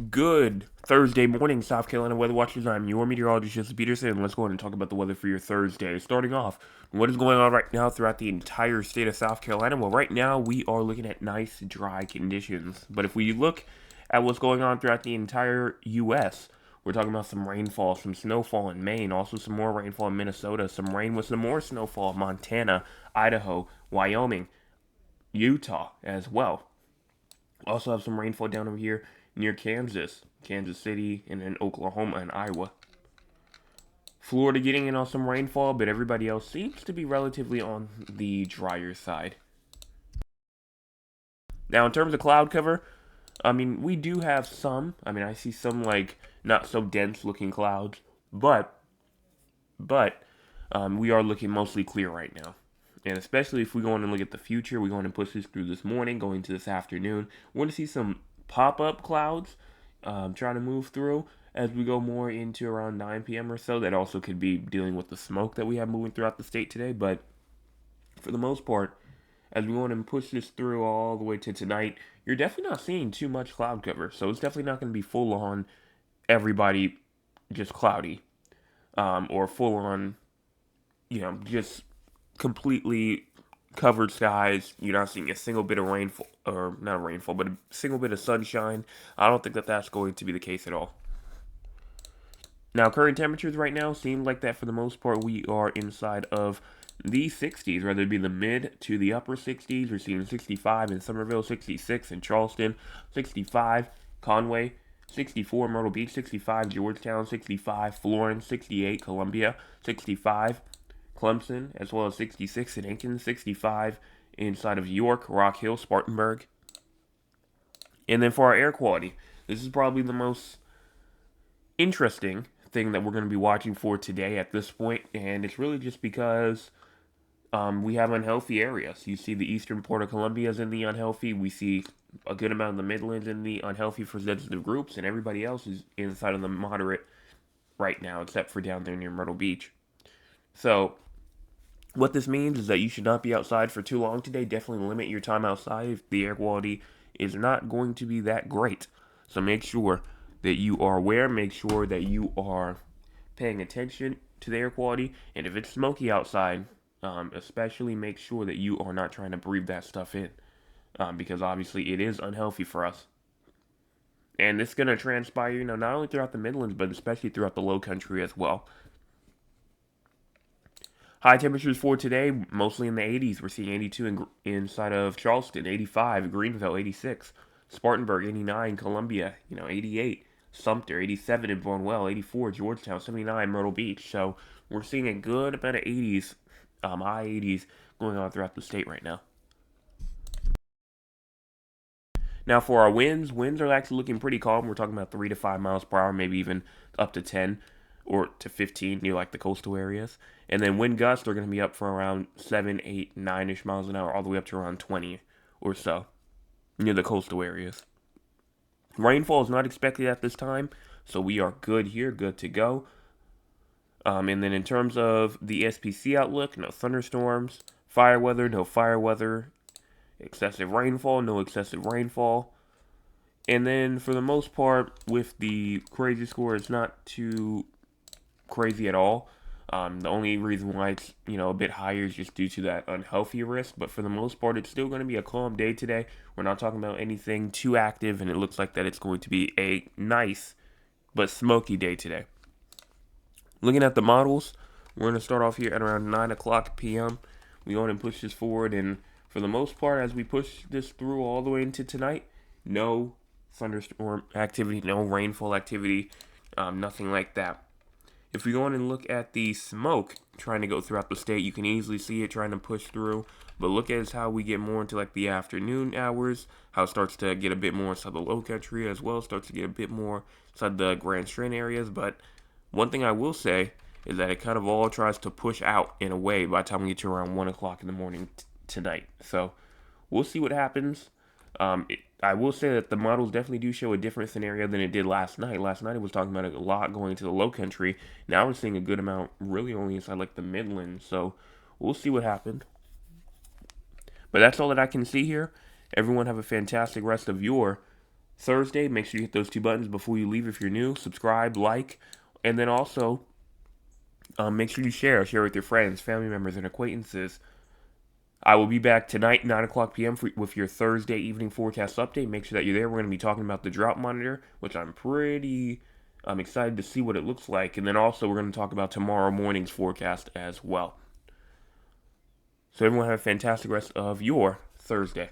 Good Thursday morning, South Carolina weather watchers. I'm your meteorologist, Jesse Peterson. Let's go ahead and talk about the weather for your Thursday. Starting off, what is going on right now throughout the entire state of South Carolina? Well, right now we are looking at nice, dry conditions. But if we look at what's going on throughout the entire U.S., we're talking about some rainfall, some snowfall in Maine, also some more rainfall in Minnesota, some rain with some more snowfall in Montana, Idaho, Wyoming, Utah as well. Also have some rainfall down over here near Kansas, Kansas City, and then Oklahoma and Iowa. Florida getting in on some rainfall, but everybody else seems to be relatively on the drier side. Now, in terms of cloud cover, we do have some. I see some like not so dense looking clouds, but we are looking mostly clear right now. And especially if we go on and look at the future, we're going to push this through this morning, going to this afternoon. We're going to see some pop-up clouds trying to move through as we go more into around 9 p.m. or so. That also could be dealing with the smoke that we have moving throughout the state today. But for the most part, as we go on and push this through all the way to tonight, you're definitely not seeing too much cloud cover. So it's definitely not going to be full on everybody just cloudy or full on, just completely covered skies. You're not seeing a single bit of rainfall, or not rainfall, but a single bit of sunshine. I don't think that that's going to be the case at all. Now, current temperatures right now seem like that for the most part we are inside of the 60s, whether it be the mid to the upper 60s. We're seeing 65 in Somerville, 66 in Charleston, 65 Conway, 64 Myrtle Beach, 65 Georgetown, 65 Florence, 68 Columbia, 65 Clemson, as well as 66 in Aiken, 65 inside of York, Rock Hill, Spartanburg. And then for our air quality, this is probably the most interesting thing that we're going to be watching for today at this point, and it's really just because we have unhealthy areas. You see the eastern part of Columbia is in the unhealthy. We see a good amount of the Midlands in the unhealthy for sensitive groups, and everybody else is inside of the moderate right now, except for down there near Myrtle Beach. So what this means is that you should not be outside for too long today. Definitely limit your time outside if the air quality is not going to be that great. So make sure that you are aware, make sure that you are paying attention to the air quality, and if it's smoky outside, especially make sure that you are not trying to breathe that stuff in, because obviously it is unhealthy for us. And it's going to transpire, not only throughout the Midlands, but especially throughout the low country as well. High temperatures for today, mostly in the 80s. We're seeing 82 inside of Charleston, 85, Greenville, 86, Spartanburg, 89, Columbia, 88, Sumter, 87 in Barnwell, 84, Georgetown, 79, Myrtle Beach. So we're seeing a good amount of 80s, high 80s going on throughout the state right now. Now for our winds are actually looking pretty calm. We're talking about 3 to 5 miles per hour, maybe even up to 10 or to 15 near like the coastal areas. And then wind gusts are going to be up for around 7, 8, 9-ish miles an hour, all the way up to around 20 or so near the coastal areas. Rainfall is not expected at this time, so we are good here, good to go. And then in terms of the SPC outlook, no thunderstorms, fire weather, no fire weather, excessive rainfall, no excessive rainfall. And then for the most part, with the crazy score, it's not too crazy at all. The only reason why it's a bit higher is just due to that unhealthy risk. But for the most part, it's still going to be a calm day today. We're not talking about anything too active, and it looks like that it's going to be a nice but smoky day today. Looking at the models, we're going to start off here at around 9 o'clock p.m. We go and push this forward, and for the most part, as we push this through all the way into tonight, no thunderstorm activity, no rainfall activity, nothing like that. If we go on and look at the smoke trying to go throughout the state, you can easily see it trying to push through. But look at how we get more into like the afternoon hours, how it starts to get a bit more inside the low country as well, starts to get a bit more inside the Grand Strand areas. But one thing I will say is that it kind of all tries to push out in a way by the time we get to around 1 o'clock in the morning tonight. So we'll see what happens. I will say that the models definitely do show a different scenario than it did last night. Last night it was talking about a lot going into the low country. Now we're seeing a good amount really only inside like the Midlands. So we'll see what happened. But that's all that I can see here. Everyone have a fantastic rest of your Thursday, make sure you hit those two buttons before you leave if you're new. Subscribe, like, and then also make sure you share with your friends, family members, and acquaintances. I will be back tonight, 9 o'clock p.m. With your Thursday evening forecast update. Make sure that you're there. We're going to be talking about the drought monitor, which I'm excited to see what it looks like. And then also we're going to talk about tomorrow morning's forecast as well. So everyone have a fantastic rest of your Thursday.